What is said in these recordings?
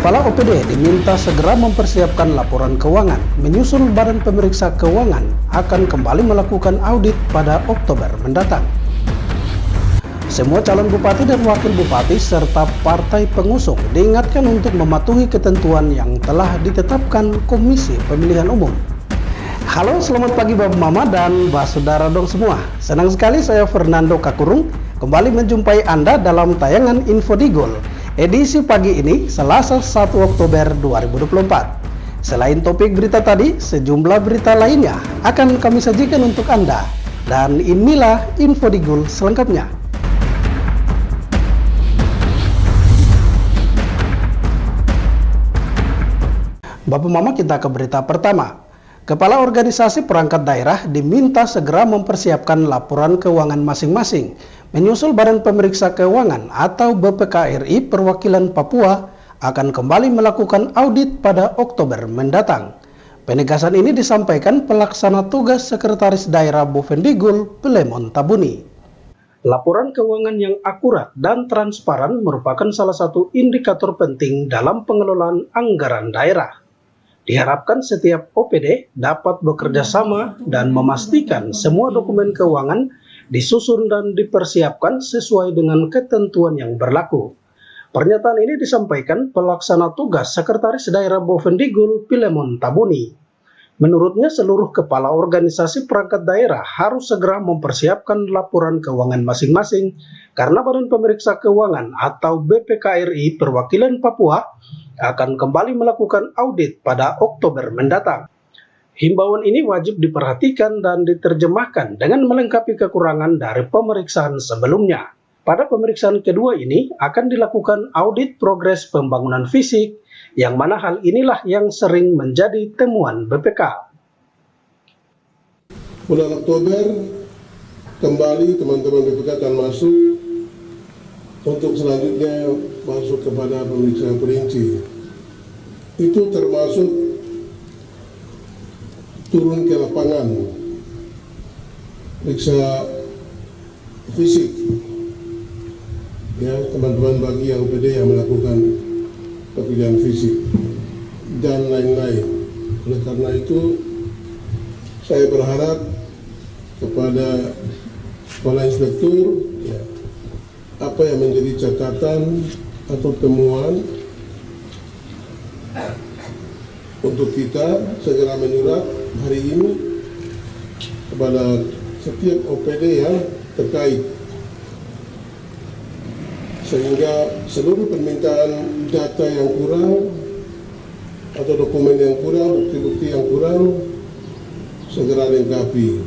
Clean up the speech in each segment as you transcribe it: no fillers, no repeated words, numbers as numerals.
Kepala OPD diminta segera mempersiapkan laporan keuangan, menyusul Badan Pemeriksa Keuangan akan kembali melakukan audit pada Oktober mendatang. Semua calon bupati dan wakil bupati serta partai pengusung diingatkan untuk mematuhi ketentuan yang telah ditetapkan Komisi Pemilihan Umum. Halo, selamat pagi Bapak Mama dan Mbak Saudara dong semua. Senang sekali saya Fernando Kakurung kembali menjumpai Anda dalam tayangan Info Digul. Edisi pagi ini Selasa 1 Oktober 2024. Selain topik berita tadi, sejumlah berita lainnya akan kami sajikan untuk Anda. Dan inilah Info Digul selengkapnya. Bapak Mama, kita ke berita pertama. Kepala organisasi perangkat daerah diminta segera mempersiapkan laporan keuangan masing-masing, menyusul Badan Pemeriksa Keuangan atau BPK RI perwakilan Papua akan kembali melakukan audit pada Oktober mendatang. Penegasan ini disampaikan pelaksana tugas Sekretaris Daerah Bovendigul, Pilemon Tabuni. Laporan keuangan yang akurat dan transparan merupakan salah satu indikator penting dalam pengelolaan anggaran daerah. Diharapkan setiap OPD dapat bekerja sama dan memastikan semua dokumen keuangan disusun dan dipersiapkan sesuai dengan ketentuan yang berlaku. Pernyataan ini disampaikan pelaksana tugas Sekretaris Daerah Bovendigul, Pilemon Tabuni. Menurutnya, seluruh kepala organisasi perangkat daerah harus segera mempersiapkan laporan keuangan masing-masing karena Badan Pemeriksa Keuangan atau BPK RI perwakilan Papua akan kembali melakukan audit pada Oktober mendatang. Himbauan ini wajib diperhatikan dan diterjemahkan dengan melengkapi kekurangan dari pemeriksaan sebelumnya. Pada pemeriksaan kedua ini akan dilakukan audit progres pembangunan fisik, yang mana hal inilah yang sering menjadi temuan BPK. Bulan Oktober kembali teman-teman BPK akan masuk untuk selanjutnya masuk kepada pemeriksaan perinci. Itu termasuk turun ke lapangan, periksa fisik, ya teman-teman bagi yang OPD yang melakukan pekerjaan fisik dan lain-lain. Oleh karena itu, saya berharap kepada kepala inspektur, ya, apa yang menjadi catatan atau temuan untuk kita segera menyurat hari ini kepada setiap OPD yang terkait, sehingga seluruh permintaan data yang kurang atau dokumen yang kurang, bukti-bukti yang kurang segera lengkapi.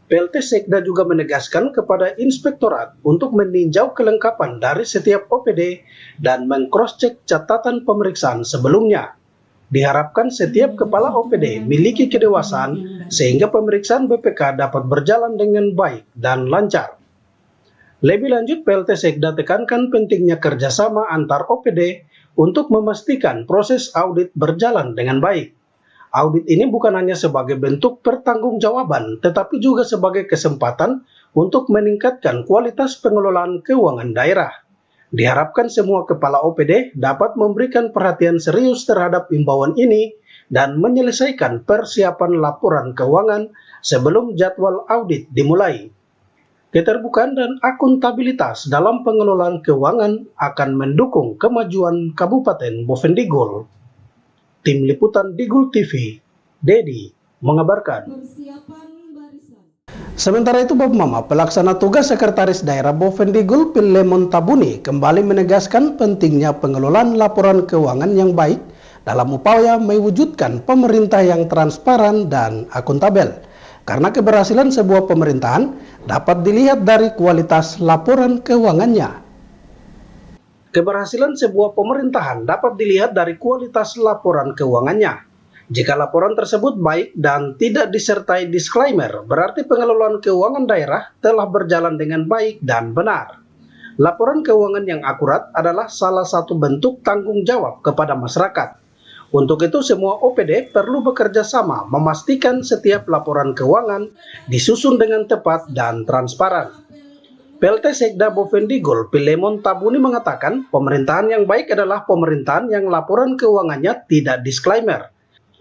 PLT Sekda juga menegaskan kepada Inspektorat untuk meninjau kelengkapan dari setiap OPD dan meng-cross-check catatan pemeriksaan sebelumnya. Diharapkan setiap kepala OPD memiliki kedewasaan sehingga pemeriksaan BPK dapat berjalan dengan baik dan lancar. Lebih lanjut, PLT Sekda tekankan pentingnya kerjasama antar OPD untuk memastikan proses audit berjalan dengan baik. Audit ini bukan hanya sebagai bentuk pertanggungjawaban, tetapi juga sebagai kesempatan untuk meningkatkan kualitas pengelolaan keuangan daerah. Diharapkan semua kepala OPD dapat memberikan perhatian serius terhadap imbauan ini dan menyelesaikan persiapan laporan keuangan sebelum jadwal audit dimulai. Keterbukaan dan akuntabilitas dalam pengelolaan keuangan akan mendukung kemajuan Kabupaten Bovendigul. Tim Liputan Digul TV, Dedi, mengabarkan. Sementara itu, Bapak Mama, pelaksana tugas Sekretaris Daerah Bovendigul, Pilemon Tabuni, kembali menegaskan pentingnya pengelolaan laporan keuangan yang baik dalam upaya mewujudkan pemerintah yang transparan dan akuntabel. Karena keberhasilan sebuah pemerintahan dapat dilihat dari kualitas laporan keuangannya. Keberhasilan sebuah pemerintahan dapat dilihat dari kualitas laporan keuangannya. Jika laporan tersebut baik dan tidak disertai disclaimer, berarti pengelolaan keuangan daerah telah berjalan dengan baik dan benar. Laporan keuangan yang akurat adalah salah satu bentuk tanggung jawab kepada masyarakat. Untuk itu, semua OPD perlu bekerja sama memastikan setiap laporan keuangan disusun dengan tepat dan transparan. PLT Sekda Bovendigul, Pilemon Tabuni mengatakan pemerintahan yang baik adalah pemerintahan yang laporan keuangannya tidak disclaimer.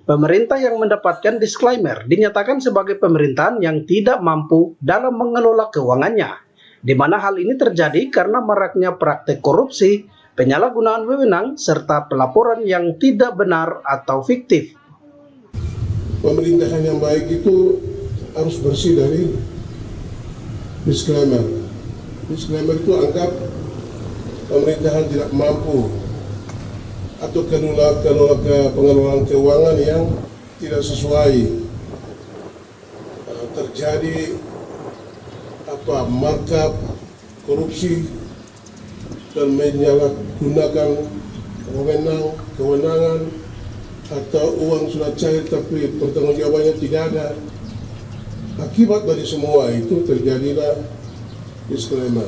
Pemerintah yang mendapatkan disclaimer dinyatakan sebagai pemerintahan yang tidak mampu dalam mengelola keuangannya, di mana hal ini terjadi karena maraknya praktek korupsi, penyalahgunaan wewenang, serta pelaporan yang tidak benar atau fiktif. Pemerintahan yang baik itu harus bersih dari disclaimer. Disclaimer itu anggap pemerintahan tidak mampu atau pengelolaan keuangan yang tidak sesuai, terjadi markup, korupsi, dan menyalahgunakan kewenangan atau uang sudah cair tapi pertanggungjawabannya tidak ada. Akibat dari semua itu terjadilah disclaimer.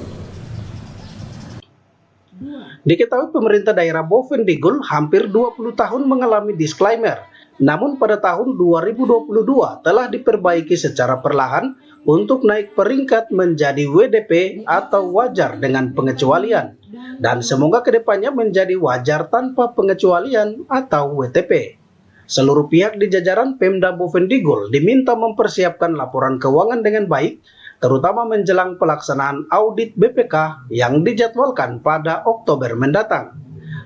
Diketahui pemerintah daerah Bovendigul hampir 20 tahun mengalami disclaimer, namun pada tahun 2022 telah diperbaiki secara perlahan untuk naik peringkat menjadi WDP atau wajar dengan pengecualian, dan semoga kedepannya menjadi wajar tanpa pengecualian atau WTP. Seluruh pihak di jajaran Pemda Bovendigul diminta mempersiapkan laporan keuangan dengan baik, terutama menjelang pelaksanaan audit BPK yang dijadwalkan pada Oktober mendatang.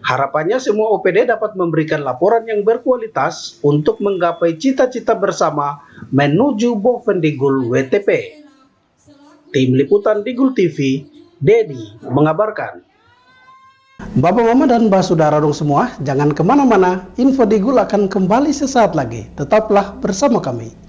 Harapannya semua OPD dapat memberikan laporan yang berkualitas untuk menggapai cita-cita bersama menuju Bovendigul WTP. Tim Liputan Digul TV, Dedi mengabarkan. Bapak, Mama, dan Mbak Saudara dong semua, jangan kemana-mana, Info Digul akan kembali sesaat lagi. Tetaplah bersama kami.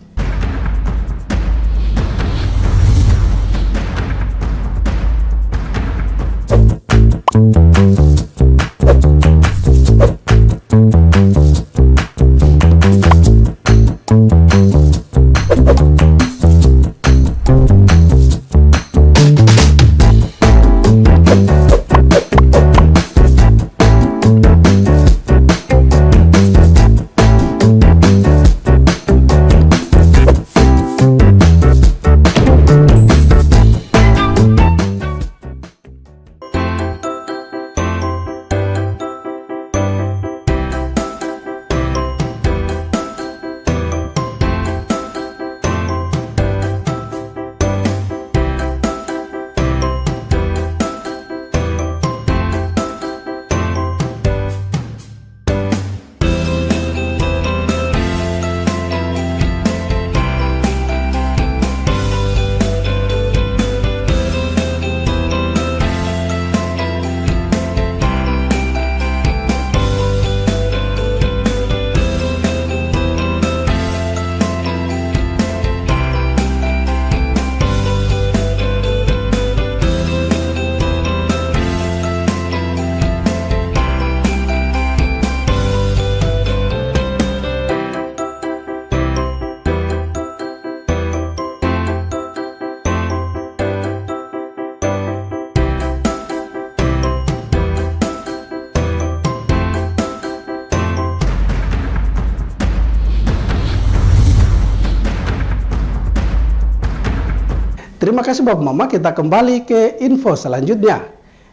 Terima kasih Bapak Mama, kita kembali ke info selanjutnya.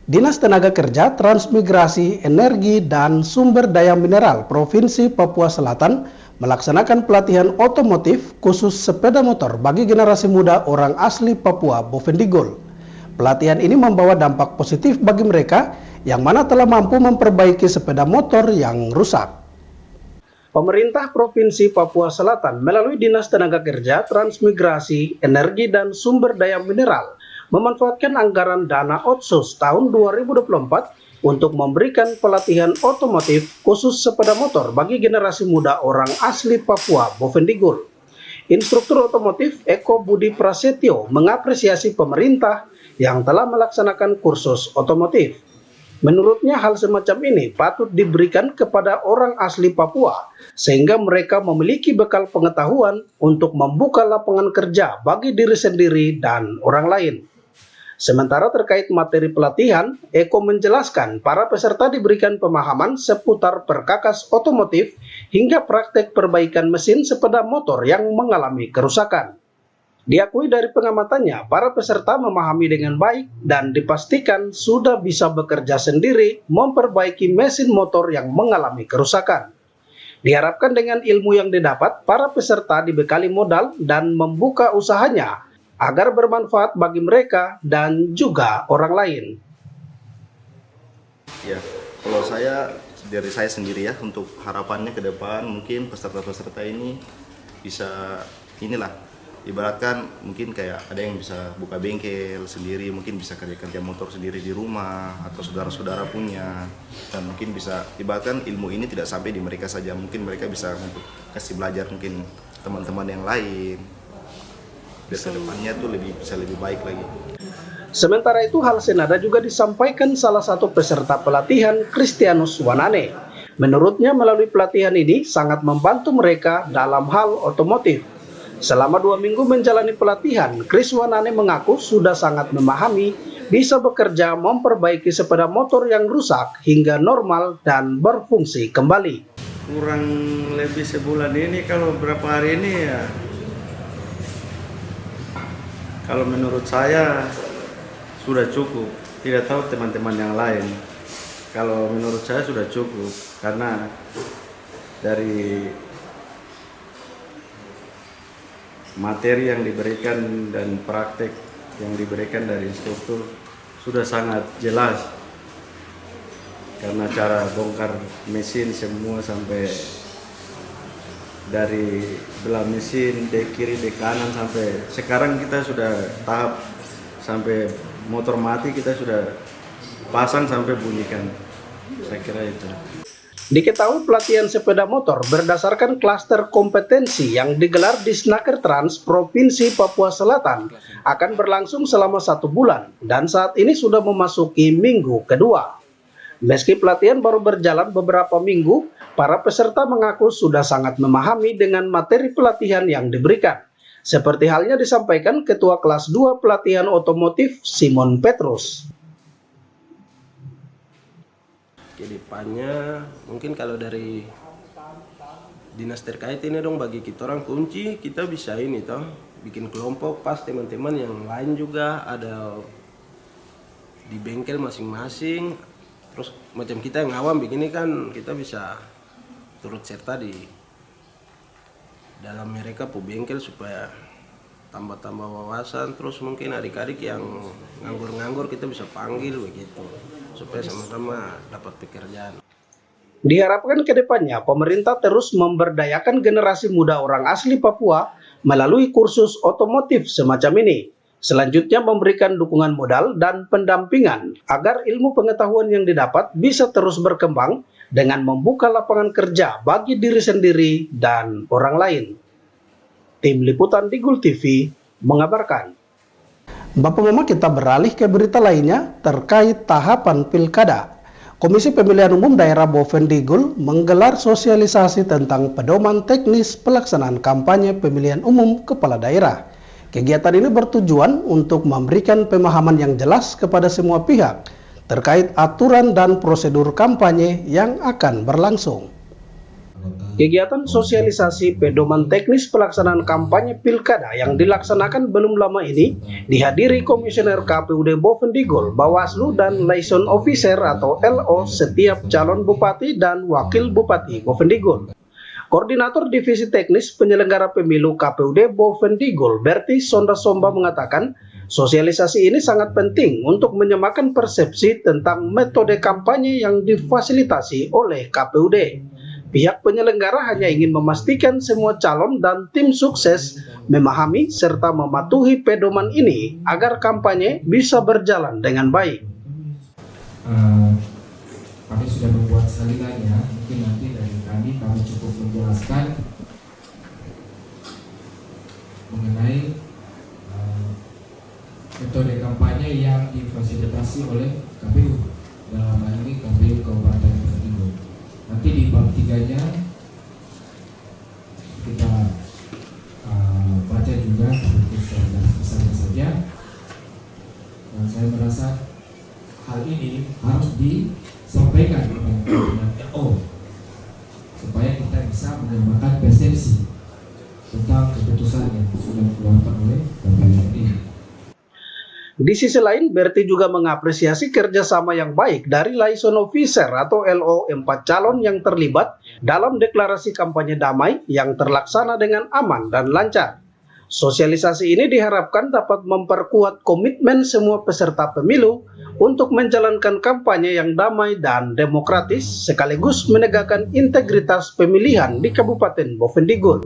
Dinas Tenaga Kerja, Transmigrasi, Energi, dan Sumber Daya Mineral Provinsi Papua Selatan melaksanakan pelatihan otomotif khusus sepeda motor bagi generasi muda orang asli Papua Bovendigul. Pelatihan ini membawa dampak positif bagi mereka yang mana telah mampu memperbaiki sepeda motor yang rusak. Pemerintah Provinsi Papua Selatan melalui Dinas Tenaga Kerja, Transmigrasi, Energi, dan Sumber Daya Mineral memanfaatkan anggaran dana Otsus tahun 2024 untuk memberikan pelatihan otomotif khusus sepeda motor bagi generasi muda orang asli Papua Bovendigul. Instruktur otomotif Eko Budi Prasetyo mengapresiasi pemerintah yang telah melaksanakan kursus otomotif. Menurutnya hal semacam ini patut diberikan kepada orang asli Papua sehingga mereka memiliki bekal pengetahuan untuk membuka lapangan kerja bagi diri sendiri dan orang lain. Sementara terkait materi pelatihan, Eko menjelaskan para peserta diberikan pemahaman seputar perkakas otomotif hingga praktek perbaikan mesin sepeda motor yang mengalami kerusakan. Diakui dari pengamatannya, para peserta memahami dengan baik dan dipastikan sudah bisa bekerja sendiri memperbaiki mesin motor yang mengalami kerusakan. Diharapkan dengan ilmu yang didapat, para peserta dibekali modal dan membuka usahanya agar bermanfaat bagi mereka dan juga orang lain. Ya, kalau dari saya sendiri ya, untuk harapannya ke depan mungkin peserta-peserta ini bisa ibaratkan mungkin kayak ada yang bisa buka bengkel sendiri, mungkin bisa kerja motor sendiri di rumah atau saudara-saudara punya, dan mungkin bisa ibaratkan ilmu ini tidak sampai di mereka saja, mungkin mereka bisa untuk kasih belajar mungkin teman-teman yang lain, biar ke depannya tuh bisa lebih baik lagi. Sementara itu, hal senada juga disampaikan salah satu peserta pelatihan, Kristianus Wanane. Menurutnya melalui pelatihan ini sangat membantu mereka dalam hal otomotif. Selama 2 minggu menjalani pelatihan, Kris Wanane mengaku sudah sangat memahami, bisa bekerja memperbaiki sepeda motor yang rusak hingga normal dan berfungsi kembali. Kurang lebih sebulan ini, kalau berapa hari ini ya, kalau menurut saya sudah cukup. Tidak tahu teman-teman yang lain. Kalau menurut saya sudah cukup, karena dari materi yang diberikan dan praktek yang diberikan dari instruktur sudah sangat jelas. Karena cara bongkar mesin semua sampai dari belah mesin, dek kiri, dek kanan, sampai sekarang kita sudah tahap sampai motor mati kita sudah pasang sampai bunyikan. Saya kira itu. Diketahui pelatihan sepeda motor berdasarkan klaster kompetensi yang digelar di Snakertrans Provinsi Papua Selatan akan berlangsung selama 1 bulan dan saat ini sudah memasuki minggu kedua. Meski pelatihan baru berjalan beberapa minggu, para peserta mengaku sudah sangat memahami dengan materi pelatihan yang diberikan. Seperti halnya disampaikan Ketua Kelas 2 Pelatihan Otomotif Simon Petrus. Kedepannya mungkin kalau dari dinas terkait ini dong bagi kita orang kunci, kita bisa ini toh bikin kelompok pas teman-teman yang lain juga ada di bengkel masing-masing. Terus macam kita yang awam begini kan kita bisa turut serta di dalam mereka pu bengkel supaya tambah-tambah wawasan. Terus mungkin adik-adik yang nganggur-nganggur kita bisa panggil begitu supaya sama-sama dapat pekerjaan. Diharapkan ke depannya pemerintah terus memberdayakan generasi muda orang asli Papua melalui kursus otomotif semacam ini. Selanjutnya memberikan dukungan modal dan pendampingan agar ilmu pengetahuan yang didapat bisa terus berkembang dengan membuka lapangan kerja bagi diri sendiri dan orang lain. Tim Liputan Digul TV mengabarkan. Bapak Mama, kita beralih ke berita lainnya terkait tahapan pilkada. Komisi Pemilihan Umum Daerah Bovendigul menggelar sosialisasi tentang pedoman teknis pelaksanaan kampanye pemilihan umum kepala daerah. Kegiatan ini bertujuan untuk memberikan pemahaman yang jelas kepada semua pihak terkait aturan dan prosedur kampanye yang akan berlangsung. Kegiatan sosialisasi pedoman teknis pelaksanaan kampanye pilkada yang dilaksanakan belum lama ini dihadiri Komisioner KPUD Bovendigul, Bawaslu, dan Liaison Officer atau LO setiap calon bupati dan wakil bupati Bovendigul. Koordinator Divisi Teknis Penyelenggara Pemilu KPUD Bovendigul, Berti Sondasomba mengatakan, sosialisasi ini sangat penting untuk menyamakan persepsi tentang metode kampanye yang difasilitasi oleh KPUD. Pihak penyelenggara hanya ingin memastikan semua calon dan tim sukses memahami serta mematuhi pedoman ini agar kampanye bisa berjalan dengan baik. Kami sudah membuat salinannya, mungkin nanti dari kami cukup menjelaskan mengenai metode kampanye yang difasilitasi oleh KPU, dalam hal ini KPU Kabupaten Bovendigul. Nanti di bab 3-nya kita baca juga seperti saja. Dan saya merasa hal ini harus disampaikan kepada LO supaya kita bisa menyamakan persepsi tentang keputusan yang sudah dikeluarkan oleh KPU RI. Di sisi lain, Berti juga mengapresiasi kerjasama yang baik dari liaison officer atau LO 4 calon yang terlibat dalam deklarasi kampanye damai yang terlaksana dengan aman dan lancar. Sosialisasi ini diharapkan dapat memperkuat komitmen semua peserta pemilu untuk menjalankan kampanye yang damai dan demokratis sekaligus menegakkan integritas pemilihan di Kabupaten Bovendigul.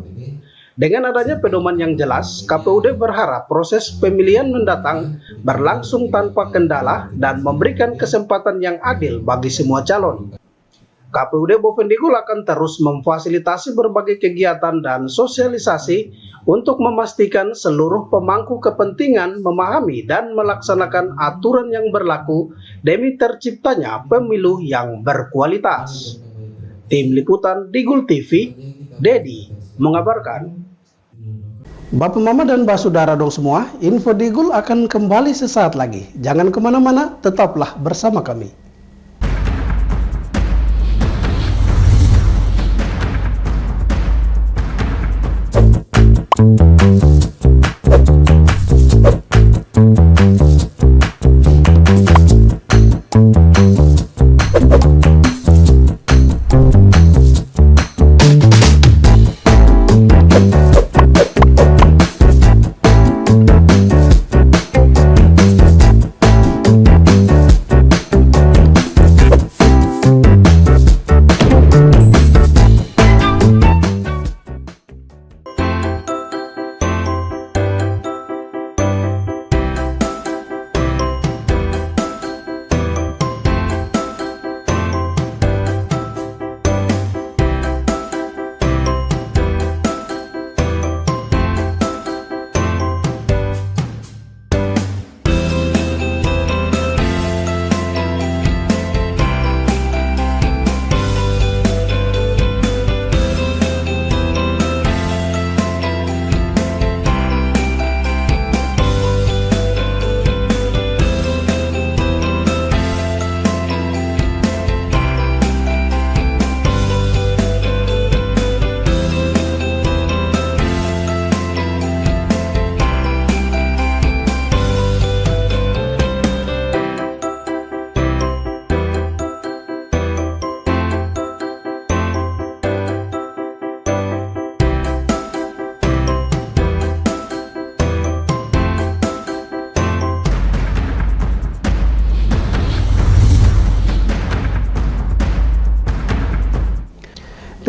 Dengan adanya pedoman yang jelas, KPUD berharap proses pemilihan mendatang berlangsung tanpa kendala dan memberikan kesempatan yang adil bagi semua calon. KPUD Bovendigul akan terus memfasilitasi berbagai kegiatan dan sosialisasi untuk memastikan seluruh pemangku kepentingan memahami dan melaksanakan aturan yang berlaku demi terciptanya pemilu yang berkualitas. Tim Liputan Digul TV, Dedi mengabarkan. Bapak Mama dan Mbak Saudara dong semua, Info Digul akan kembali sesaat lagi. Jangan kemana-mana, tetaplah bersama kami.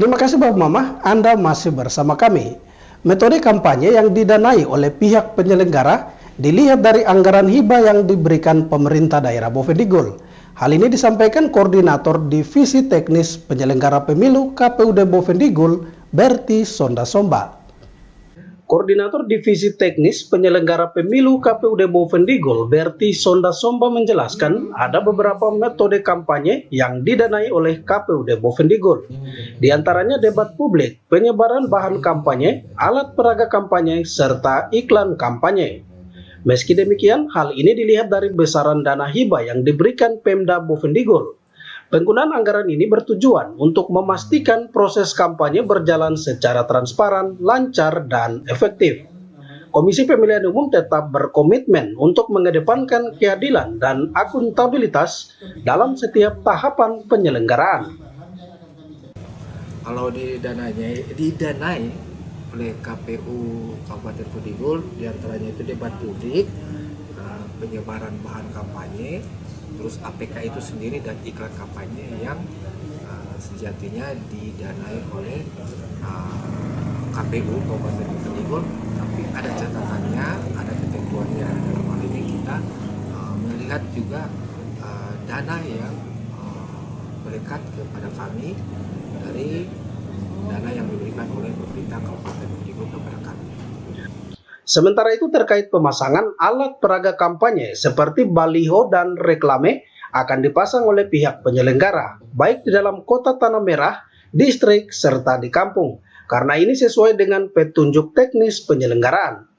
Terima kasih Bapak Mama, Anda masih bersama kami. Metode kampanye yang didanai oleh pihak penyelenggara dilihat dari anggaran hibah yang diberikan pemerintah daerah Bovendigul. Hal ini disampaikan Koordinator Divisi Teknis Penyelenggara Pemilu KPUD Bovendigul, Berti Sondasomba. Koordinator Divisi Teknis Penyelenggara Pemilu KPUD Bovendigul, Berti Sondasomba menjelaskan ada beberapa metode kampanye yang didanai oleh KPUD Bovendigul. Di antaranya debat publik, penyebaran bahan kampanye, alat peraga kampanye, serta iklan kampanye. Meski demikian, hal ini dilihat dari besaran dana hibah yang diberikan Pemda Bovendigul. Penggunaan anggaran ini bertujuan untuk memastikan proses kampanye berjalan secara transparan, lancar, dan efektif. Komisi Pemilihan Umum tetap berkomitmen untuk mengedepankan keadilan dan akuntabilitas dalam setiap tahapan penyelenggaraan. Kalau didanai oleh KPU Kabupaten Bovendigul, diantaranya itu debat publik, penyebaran bahan kampanye, terus APK itu sendiri dan iklan kampanye yang sejatinya didanai oleh KPU Kabupaten Bovendigul, tapi ada catatannya, ada ketentuannya. Dalam hal ini kita melihat juga dana yang melekat kepada kami dari dana yang diberikan oleh pemerintah Kabupaten Bovendigul kepada kami. Sementara itu terkait pemasangan alat peraga kampanye seperti baliho dan reklame akan dipasang oleh pihak penyelenggara, baik di dalam kota Tanah Merah, distrik, serta di kampung, karena ini sesuai dengan petunjuk teknis penyelenggaraan.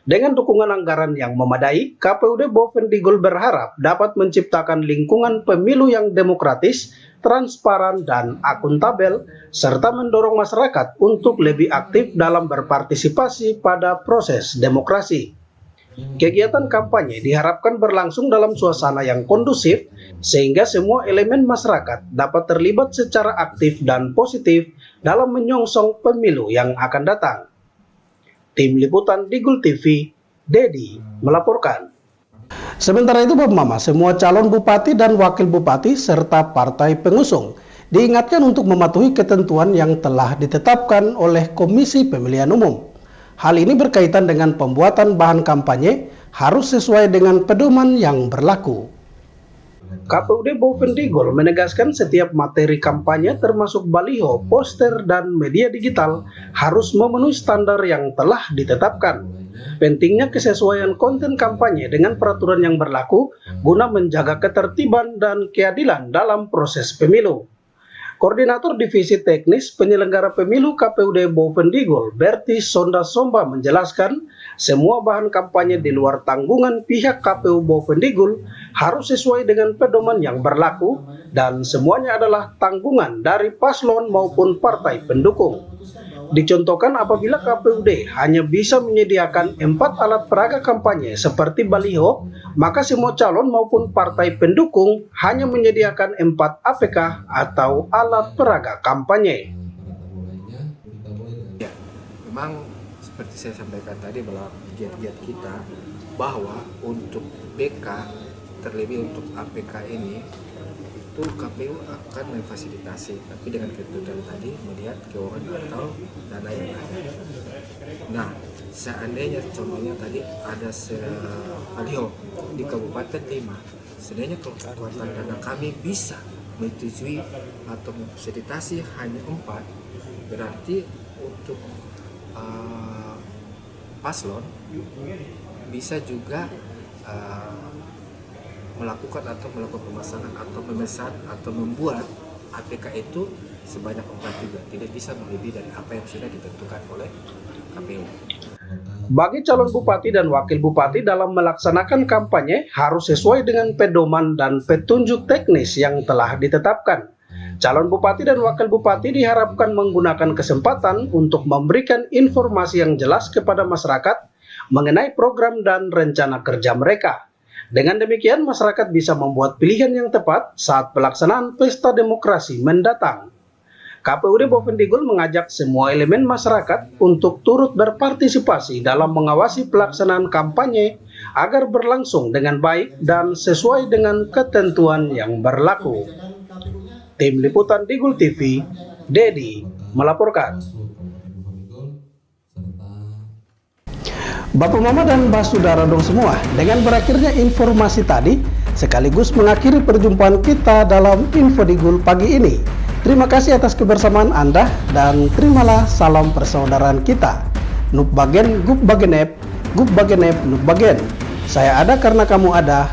Dengan dukungan anggaran yang memadai, KPUD Bovendigul berharap dapat menciptakan lingkungan pemilu yang demokratis transparan, dan akuntabel, serta mendorong masyarakat untuk lebih aktif dalam berpartisipasi pada proses demokrasi. Kegiatan kampanye diharapkan berlangsung dalam suasana yang kondusif, sehingga semua elemen masyarakat dapat terlibat secara aktif dan positif dalam menyongsong pemilu yang akan datang. Tim Liputan Digul TV, Dedi melaporkan. Sementara itu, Bapak Mama, semua calon bupati dan wakil bupati serta partai pengusung diingatkan untuk mematuhi ketentuan yang telah ditetapkan oleh Komisi Pemilihan Umum. Hal ini berkaitan dengan pembuatan bahan kampanye harus sesuai dengan pedoman yang berlaku. KPUD Bovendigul menegaskan setiap materi kampanye termasuk baliho, poster, dan media digital harus memenuhi standar yang telah ditetapkan. Pentingnya kesesuaian konten kampanye dengan peraturan yang berlaku guna menjaga ketertiban dan keadilan dalam proses pemilu. Koordinator Divisi Teknis Penyelenggara Pemilu KPUD Bovendigul, Berti Sonda Somba menjelaskan, semua bahan kampanye di luar tanggungan pihak KPU Bovendigul harus sesuai dengan pedoman yang berlaku dan semuanya adalah tanggungan dari paslon maupun partai pendukung. Dicontohkan apabila KPUD hanya bisa menyediakan 4 alat peraga kampanye seperti baliho, maka semua calon maupun partai pendukung hanya menyediakan 4 APK atau alat peraga kampanye. Ya, memang seperti saya sampaikan tadi dalam giat-giat kita bahwa untuk BK terlebih untuk APK ini itu KPU akan memfasilitasi, tapi dengan ketentuan tadi melihat keuangan atau dana yang ada. Nah, seandainya contohnya tadi ada baliho di Kabupaten 5, seandainya kekuatan dana kami bisa menyetujui atau memfasilitasi hanya 4, berarti untuk paslon bisa juga melakukan pemasangan atau memesan atau membuat APK itu sebanyak 4 juga, tidak bisa melebihi dari apa yang sudah ditentukan oleh KPU. Bagi calon bupati dan wakil bupati dalam melaksanakan kampanye harus sesuai dengan pedoman dan petunjuk teknis yang telah ditetapkan. Calon bupati dan wakil bupati diharapkan menggunakan kesempatan untuk memberikan informasi yang jelas kepada masyarakat mengenai program dan rencana kerja mereka. Dengan demikian, masyarakat bisa membuat pilihan yang tepat saat pelaksanaan pesta demokrasi mendatang. KPUD Bovendigul mengajak semua elemen masyarakat untuk turut berpartisipasi dalam mengawasi pelaksanaan kampanye agar berlangsung dengan baik dan sesuai dengan ketentuan yang berlaku. Tim Liputan Digul TV, Dedi melaporkan. Bapak Mama dan Mbak Saudara dong semua, dengan berakhirnya informasi tadi, sekaligus mengakhiri perjumpaan kita dalam Info Digul pagi ini. Terima kasih atas kebersamaan Anda dan terimalah salam persaudaraan kita. Nup bagen, gup bagenep, nup bagen. Saya ada karena kamu ada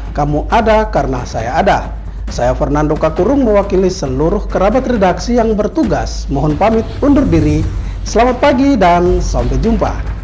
karena saya ada. Saya Fernando Kakurung mewakili seluruh kerabat redaksi yang bertugas. Mohon pamit undur diri. Selamat pagi dan sampai jumpa.